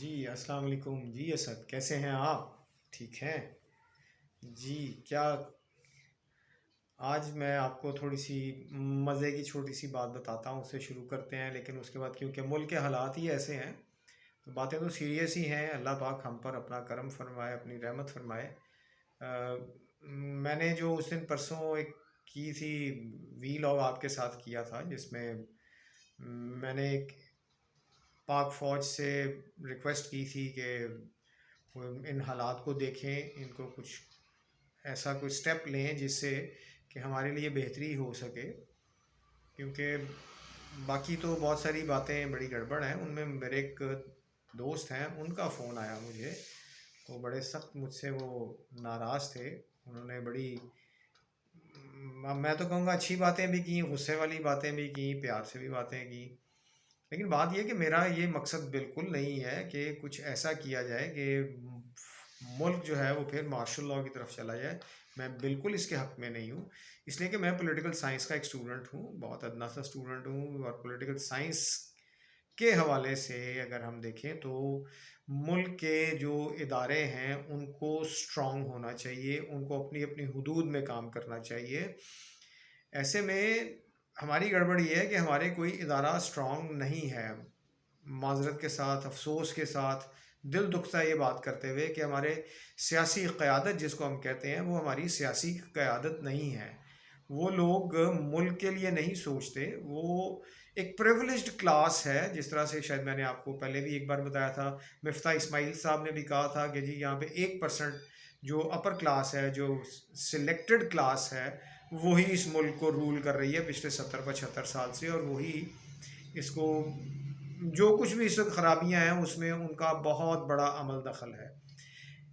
جی السلام علیکم جی اسد، کیسے ہیں آپ؟ ٹھیک ہیں جی؟ کیا آج میں آپ کو تھوڑی سی مزے کی چھوٹی سی بات بتاتا ہوں، اسے شروع کرتے ہیں، لیکن اس کے بعد کیونکہ ملک کے حالات ہی ایسے ہیں تو باتیں تو سیریس ہی ہیں۔ اللہ پاک ہم پر اپنا کرم فرمائے، اپنی رحمت فرمائے۔ آ، میں نے جو اس دن پرسوں ایک کی تھی وی لاگ آپ کے ساتھ کیا تھا، جس میں میں نے ایک پاک فوج سے ریکویسٹ کی تھی کہ وہ ان حالات کو دیکھیں، ان کو کچھ ایسا کوئی سٹیپ لیں جس سے کہ ہمارے لیے بہتری ہو سکے، کیونکہ باقی تو بہت ساری باتیں بڑی گڑبڑ ہیں۔ ان میں میرے ایک دوست ہیں، ان کا فون آیا مجھے، تو بڑے سخت مجھ سے وہ ناراض تھے۔ انہوں نے بڑی، میں تو کہوں گا اچھی باتیں بھی کی، غصے والی باتیں بھی کی، پیار سے بھی باتیں کی، لیکن بات یہ کہ میرا یہ مقصد بالکل نہیں ہے کہ کچھ ایسا کیا جائے کہ ملک جو ہے وہ پھر مارشل لاء کی طرف چلا جائے۔ میں بالکل اس کے حق میں نہیں ہوں، اس لیے کہ میں پولیٹیکل سائنس کا ایک اسٹوڈنٹ ہوں، بہت ادنا سا اسٹوڈنٹ ہوں، اور پولیٹیکل سائنس کے حوالے سے اگر ہم دیکھیں تو ملک کے جو ادارے ہیں ان کو اسٹرانگ ہونا چاہیے، ان کو اپنی اپنی حدود میں کام کرنا چاہیے۔ ایسے میں ہماری گڑبڑ یہ ہے کہ ہمارے کوئی ادارہ اسٹرانگ نہیں ہے۔ معذرت کے ساتھ، افسوس کے ساتھ دل دکھتا ہے یہ بات کرتے ہوئے کہ ہمارے سیاسی قیادت جس کو ہم کہتے ہیں وہ ہماری سیاسی قیادت نہیں ہے۔ وہ لوگ ملک کے لیے نہیں سوچتے، وہ ایک پریولیجڈ کلاس ہے، جس طرح سے شاید میں نے آپ کو پہلے بھی ایک بار بتایا تھا، مفتاح اسماعیل صاحب نے بھی کہا تھا کہ جی یہاں پہ 1% جو اپر کلاس ہے، جو سلیکٹڈ کلاس ہے، وہی اس ملک کو رول کر رہی ہے پچھلے 70-75 سال سے، اور وہی اس کو جو کچھ بھی اس وقت خرابیاں ہیں اس میں ان کا بہت بڑا عمل دخل ہے۔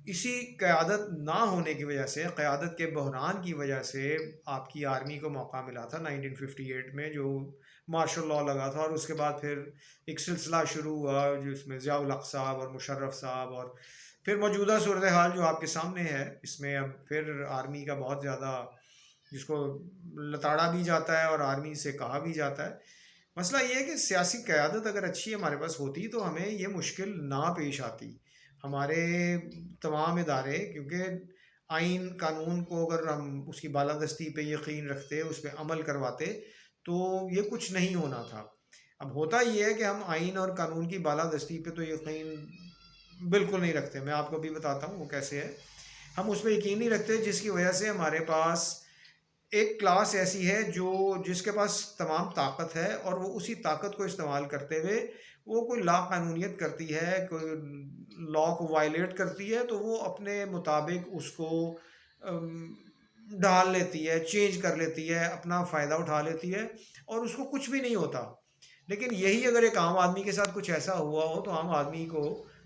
اسی قیادت نہ ہونے کی وجہ سے، قیادت کے بحران کی وجہ سے آپ کی آرمی کو موقع ملا تھا 1958 میں، جو مارشل لاء لگا تھا، اور اس کے بعد پھر ایک سلسلہ شروع ہوا جس میں ضیاء الحق صاحب اور مشرف صاحب، اور پھر موجودہ صورتحال جو آپ کے سامنے ہے، اس میں اب پھر آرمی کا بہت زیادہ، جس کو لتاڑا بھی جاتا ہے اور آرمی سے کہا بھی جاتا ہے۔ مسئلہ یہ ہے کہ سیاسی قیادت اگر اچھی ہمارے پاس ہوتی تو ہمیں یہ مشکل نہ پیش آتی۔ ہمارے تمام ادارے، کیونکہ آئین قانون کو اگر ہم اس کی بالادستی پہ یقین رکھتے، اس پہ عمل کرواتے، تو یہ کچھ نہیں ہونا تھا۔ اب ہوتا یہ ہے کہ ہم آئین اور قانون کی بالادستی پہ تو یقین بالکل نہیں رکھتے۔ میں آپ کو بھی بتاتا ہوں وہ کیسے ہے۔ ہم اس پہ یقین نہیں رکھتے، جس کی وجہ سے ہمارے پاس ایک کلاس ایسی ہے جس کے پاس تمام طاقت ہے، اور وہ اسی طاقت کو استعمال کرتے ہوئے وہ کوئی لا قانونیت کرتی ہے، کوئی لا کو وائلیٹ کرتی ہے، تو وہ اپنے مطابق اس کو ڈال لیتی ہے، چینج کر لیتی ہے، اپنا فائدہ اٹھا لیتی ہے، اور اس کو کچھ بھی نہیں ہوتا۔ لیکن یہی اگر ایک عام آدمی کے ساتھ کچھ ایسا ہوا ہو تو عام آدمی کو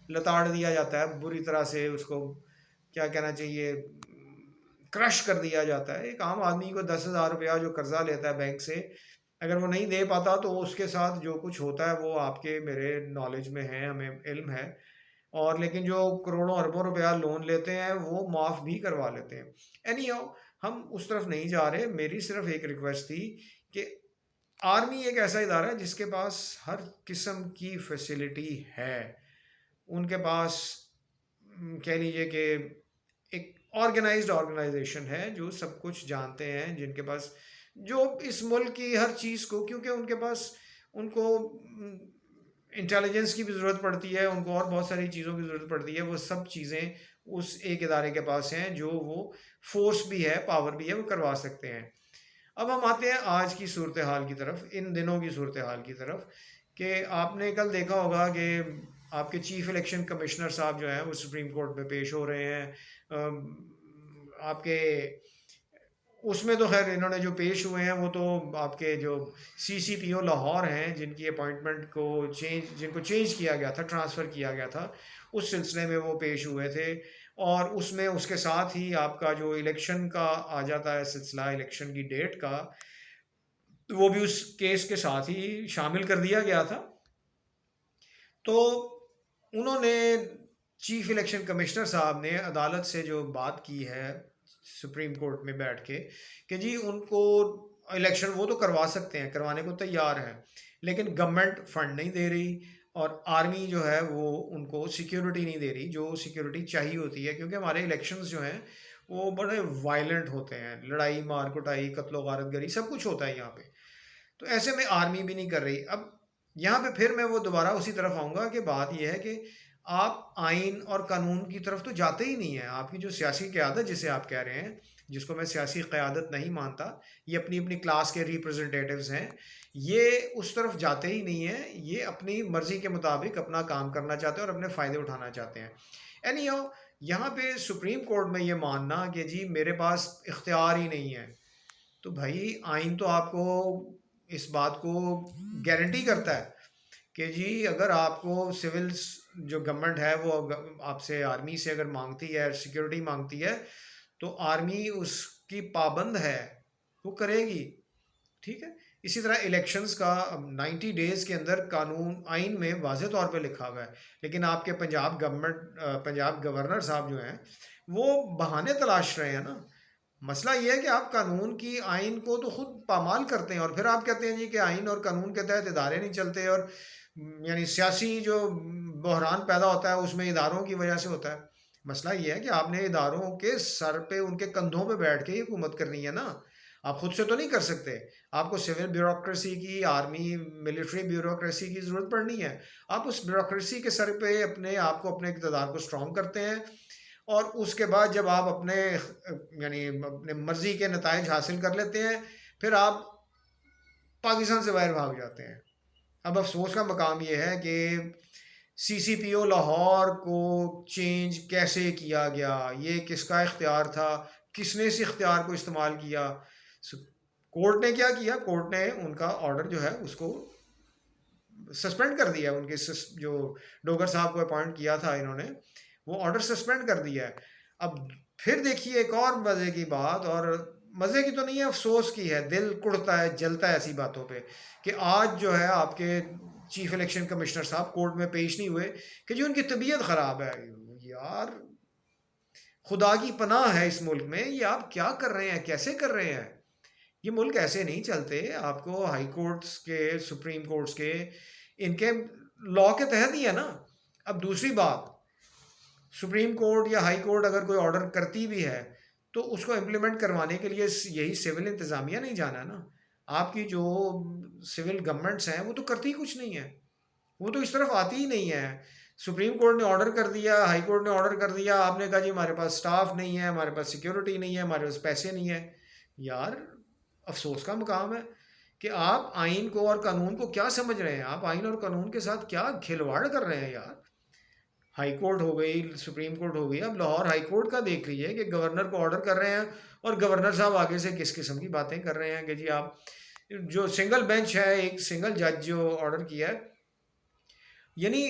لتاڑ دیا جاتا ہے بری طرح سے، اس کو کیا کہنا چاہیے، کرش کر دیا جاتا ہے۔ ایک عام آدمی کو 10,000 روپیہ جو قرضہ لیتا ہے بینک سے، اگر وہ نہیں دے پاتا تو اس کے ساتھ جو کچھ ہوتا ہے وہ آپ کے میرے نالج میں ہے، ہمیں علم ہے۔ اور لیکن جو کروڑوں اربوں روپیہ لون لیتے ہیں وہ معاف بھی کروا لیتے ہیں۔ اینی ہاؤ، ہم اس طرف نہیں جا رہے۔ میری صرف ایک ریکویسٹ تھی کہ آرمی ایک ایسا ادارہ ہے جس کے پاس ہر قسم کی فیسلٹی ہے۔ ان کے پاس کہہ لیجئے کہ ایک آرگنائزڈ آرگنائزیشن ہے، جو سب کچھ جانتے ہیں، جن کے پاس جو اس ملک کی ہر چیز کو، کیونکہ ان کے پاس ان کو انٹیلیجنس کی بھی ضرورت پڑتی ہے، ان کو اور بہت ساری چیزوں کی ضرورت پڑتی ہے، وہ سب چیزیں اس ایک ادارے کے پاس ہیں، جو وہ فورس بھی ہے، پاور بھی ہے، وہ کروا سکتے ہیں۔ اب ہم آتے ہیں آج کی صورتحال کی طرف، ان دنوں کی صورتحال کی طرف، کہ آپ نے کل دیکھا ہوگا کہ آپ کے چیف الیکشن کمشنر صاحب جو ہیں وہ سپریم کورٹ میں پیش ہو رہے ہیں۔ آپ کے اس میں تو خیر انہوں نے جو پیش ہوئے ہیں وہ تو آپ کے جو CCPO لاہور ہیں، جن کی اپوائنٹمنٹ کو جن کو چینج کیا گیا تھا، ٹرانسفر کیا گیا تھا، اس سلسلے میں وہ پیش ہوئے تھے، اور اس میں اس کے ساتھ ہی آپ کا جو الیکشن کا آ جاتا ہے سلسلہ، الیکشن کی ڈیٹ کا، وہ بھی اس کیس کے ساتھ ہی شامل کر دیا گیا تھا۔ تو انہوں نے، چیف الیکشن کمشنر صاحب نے عدالت سے جو بات کی ہے سپریم کورٹ میں بیٹھ کے، کہ جی ان کو الیکشن وہ تو کروا سکتے ہیں، کروانے کو تیار ہیں، لیکن گورنمنٹ فنڈ نہیں دے رہی، اور آرمی جو ہے وہ ان کو سیکیورٹی نہیں دے رہی جو سیکیورٹی چاہیے ہوتی ہے، کیونکہ ہمارے الیکشنز جو ہیں وہ بڑے وائلنٹ ہوتے ہیں، لڑائی مار کٹائی قتل و غارت گری سب کچھ ہوتا ہے یہاں پہ. تو ایسے میں آرمی بھی نہیں کر رہی. اب یہاں پہ پھر میں وہ دوبارہ اسی طرف آؤں گا کہ بات یہ ہے کہ آپ آئین اور قانون کی طرف تو جاتے ہی نہیں ہیں. آپ کی جو سیاسی قیادت جسے آپ کہہ رہے ہیں، جس کو میں سیاسی قیادت نہیں مانتا، یہ اپنی اپنی کلاس کے ریپرزنٹیٹیوز ہیں، یہ اس طرف جاتے ہی نہیں ہیں. یہ اپنی مرضی کے مطابق اپنا کام کرنا چاہتے ہیں اور اپنے فائدے اٹھانا چاہتے ہیں. اینی ہاؤ، یہاں پہ سپریم کورٹ میں یہ ماننا کہ جی میرے پاس اختیار ہی نہیں ہے، تو بھائی آئین تو آپ کو اس بات کو گارنٹی کرتا ہے کہ جی اگر آپ کو سول جو گورنمنٹ ہے وہ آپ سے آرمی سے اگر مانگتی ہے، سیکیورٹی مانگتی ہے، تو آرمی اس کی پابند ہے، وہ کرے گی. ٹھیک ہے. اسی طرح الیکشنز کا 90 ڈیز کے اندر قانون آئین میں واضح طور پہ لکھا ہوا ہے، لیکن آپ کے پنجاب گورنر صاحب جو ہیں وہ بہانے تلاش رہے ہیں نا. مسئلہ یہ ہے کہ آپ قانون کی آئین کو تو خود پامال کرتے ہیں اور پھر آپ کہتے ہیں جی کہ آئین اور قانون کے تحت ادارے نہیں چلتے، اور یعنی سیاسی جو بحران پیدا ہوتا ہے اس میں اداروں کی وجہ سے ہوتا ہے. مسئلہ یہ ہے کہ آپ نے اداروں کے سر پہ ان کے کندھوں پہ بیٹھ کے ہی حکومت کرنی ہے نا. آپ خود سے تو نہیں کر سکتے. آپ کو سول بیوروکریسی کی، آرمی ملٹری بیوروکریسی کی ضرورت پڑنی ہے. آپ اس بیوروکریسی کے سر پہ اپنے آپ کو، اپنے اقتدار کو اسٹرانگ کرتے ہیں، اور اس کے بعد جب آپ اپنے یعنی اپنے مرضی کے نتائج حاصل کر لیتے ہیں، پھر آپ پاکستان سے باہر بھاگ جاتے ہیں. اب افسوس کا مقام یہ ہے کہ CCPO لاہور کو چینج کیسے کیا گیا، یہ کس کا اختیار تھا، کس نے اس اختیار کو استعمال کیا. کورٹ نے کیا کیا؟ کورٹ نے ان کا آرڈر جو ہے اس کو سسپینڈ کر دیا. ان کے جو ڈوگر صاحب کو اپوائنٹ کیا تھا انہوں نے، وہ آرڈر سسپینڈ کر دیا ہے. اب پھر دیکھیے ایک اور مزے کی بات، اور مزے کی تو نہیں ہے، افسوس کی ہے. دل کڑتا ہے، جلتا ہے ایسی باتوں پہ کہ آج جو ہے آپ کے چیف الیکشن کمشنر صاحب کورٹ میں پیش نہیں ہوئے کہ جو ان کی طبیعت خراب ہے. یار خدا کی پناہ ہے اس ملک میں، یہ آپ کیا کر رہے ہیں، کیسے کر رہے ہیں؟ یہ ملک ایسے نہیں چلتے. آپ کو ہائی کورٹس کے، سپریم کورٹس کے، ان کے لا کے تحت ہی ہے نا. اب دوسری بات، سپریم کورٹ یا ہائی کورٹ اگر کوئی آرڈر کرتی بھی ہے تو اس کو امپلیمنٹ کروانے کے لیے یہی سول انتظامیہ نہیں جانا نا. آپ کی جو سول گورنمنٹس ہیں وہ تو کرتی کچھ نہیں ہے، وہ تو اس طرف آتی ہی نہیں ہے. سپریم کورٹ نے آرڈر کر دیا، ہائی کورٹ نے آرڈر کر دیا، آپ نے کہا جی ہمارے پاس سٹاف نہیں ہے، ہمارے پاس سیکیورٹی نہیں ہے، ہمارے پاس پیسے نہیں ہیں. یار افسوس کا مقام ہے کہ آپ آئین کو اور قانون کو کیا سمجھ رہے ہیں. آپ آئین اور قانون کے ساتھ کیا کھلواڑ کر رہے ہیں یار. ہائی کورٹ ہو گئی، سپریم کورٹ ہو گئی، اب لاہور ہائی کورٹ کا دیکھ لیجیے کہ گورنر کو آرڈر کر رہے ہیں، اور گورنر صاحب آگے سے کس قسم کی باتیں کر رہے ہیں کہ جی آپ جو سنگل بینچ ہے، ایک سنگل جج جو آرڈر کیا ہے، یعنی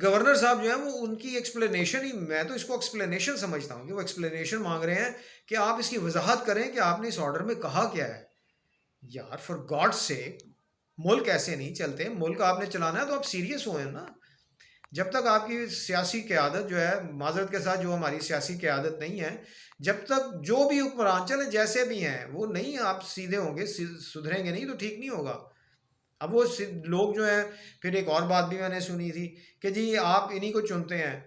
گورنر صاحب جو ہیں وہ ان کی ایکسپلینیشن ہی، میں تو اس کو ایکسپلینیشن سمجھتا ہوں کہ وہ ایکسپلینیشن مانگ رہے ہیں کہ آپ اس کی وضاحت کریں کہ آپ نے اس آرڈر میں کہا کیا ہے. یار فار گاڈ سے، ملک ایسے نہیں چلتے. ملک آپ نے چلانا ہے تو آپ سیریس ہوئے نا. جب تک آپ کی سیاسی قیادت جو ہے، معذرت کے ساتھ جو ہماری سیاسی قیادت نہیں ہے، جب تک جو بھی حکمران چلے جیسے بھی ہیں وہ نہیں آپ سیدھے ہوں گے، سدھریں گے نہیں تو ٹھیک نہیں ہوگا. اب وہ لوگ جو ہیں، پھر ایک اور بات بھی میں نے سنی تھی کہ جی آپ انہی کو چنتے ہیں،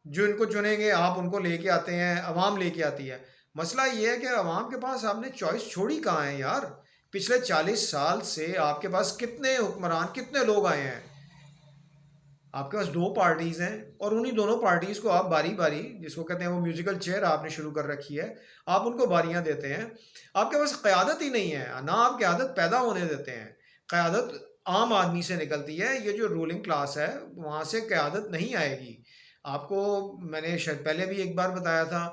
جو ان کو چنیں گے آپ ان کو لے کے آتے ہیں، عوام لے کے آتی ہے. مسئلہ یہ ہے کہ عوام کے پاس آپ نے چوائس چھوڑی کہاں ہے یار. پچھلے 40 سال سے آپ کے پاس کتنے حکمران، کتنے لوگ آئے ہیں. آپ کے پاس 2 پارٹیز ہیں، اور انہی دونوں پارٹیز کو آپ باری باری، جس کو کہتے ہیں وہ میوزیکل چیئر آپ نے شروع کر رکھی ہے، آپ ان کو باریاں دیتے ہیں. آپ کے پاس قیادت ہی نہیں ہے، نہ آپ قیادت پیدا ہونے دیتے ہیں. قیادت عام آدمی سے نکلتی ہے. یہ جو رولنگ کلاس ہے وہاں سے قیادت نہیں آئے گی. آپ کو میں نے شاید پہلے بھی ایک بار بتایا تھا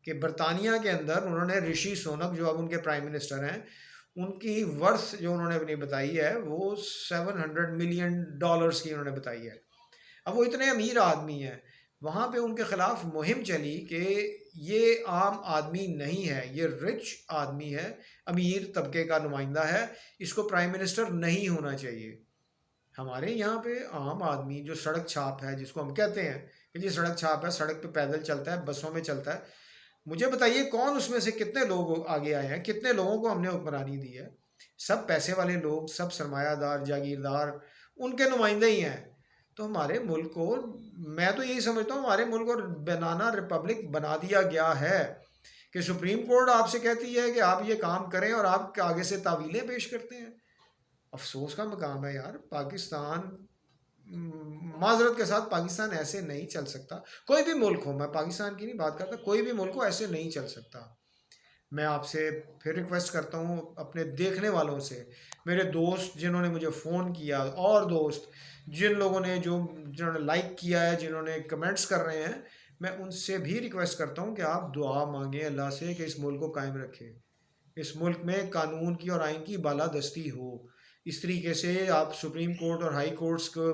کہ برطانیہ کے اندر انہوں نے رشی سونک جو اب ان کے پرائم منسٹر ہیں، ان کی ورث جو انہوں نے اپنی بتائی ہے وہ $700 ملین کی انہوں نے بتائی ہے. اب وہ اتنے امیر آدمی ہیں، وہاں پہ ان کے خلاف مہم چلی کہ یہ عام آدمی نہیں ہے، یہ رچ آدمی ہے، امیر طبقے کا نمائندہ ہے، اس کو پرائم منسٹر نہیں ہونا چاہیے. ہمارے یہاں پہ عام آدمی جو سڑک چھاپ ہے، جس کو ہم کہتے ہیں کہ جی سڑک چھاپ ہے، سڑک پہ پیدل چلتا ہے، بسوں میں چلتا ہے، مجھے بتائیے کون اس میں سے کتنے لوگ آگے آئے ہیں، کتنے لوگوں کو ہم نے حکمرانی دی ہے. سب پیسے والے لوگ، سب سرمایہ دار، جاگیردار، ان کے نمائندے ہی ہیں. تو ہمارے ملک کو، میں تو یہی سمجھتا ہوں ہمارے ملک کو بنانا ریپبلک بنا دیا گیا ہے کہ سپریم کورٹ آپ سے کہتی ہے کہ آپ یہ کام کریں اور آپ آگے سے تعویلیں پیش کرتے ہیں۔ افسوس کا مقام ہے یار، پاکستان، معذرت کے ساتھ پاکستان ایسے نہیں چل سکتا۔ کوئی بھی ملک ہو، میں پاکستان کی نہیں بات کرتا، کوئی بھی ملک ہو ایسے نہیں چل سکتا۔ میں آپ سے پھر ریکویسٹ کرتا ہوں اپنے دیکھنے والوں سے، میرے دوست جنہوں نے مجھے فون کیا، اور دوست جن لوگوں نے جنہوں نے لائک کیا ہے، جنہوں نے کمنٹس کر رہے ہیں، میں ان سے بھی ریکویسٹ کرتا ہوں کہ آپ دعا مانگیں اللہ سے کہ اس ملک کو قائم رکھے، اس ملک میں قانون کی اور آئین کی بالادستی ہو۔ اس طریقے سے آپ سپریم کورٹ اور ہائی کورٹس کو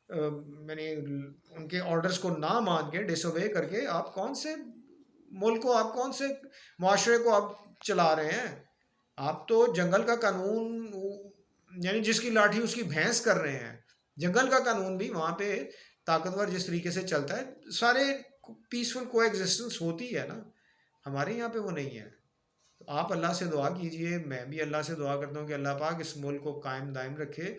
یعنی ان کے آرڈرز کو نہ مان کے، ڈس اوبے کر کے، آپ کون سے ملک کو، آپ کون سے معاشرے کو آپ چلا رہے ہیں؟ آپ تو جنگل کا قانون، یعنی جس کی لاٹھی اس کی بھینس کر رہے ہیں۔ جنگل کا قانون بھی وہاں پہ طاقتور جس طریقے سے چلتا ہے، سارے پیسفل کو ایگزسٹنس ہوتی ہے نا، ہمارے یہاں پہ وہ نہیں ہے۔ آپ اللہ سے دعا کیجئے، میں بھی اللہ سے دعا کرتا ہوں کہ اللہ پاک اس ملک کو قائم دائم رکھے۔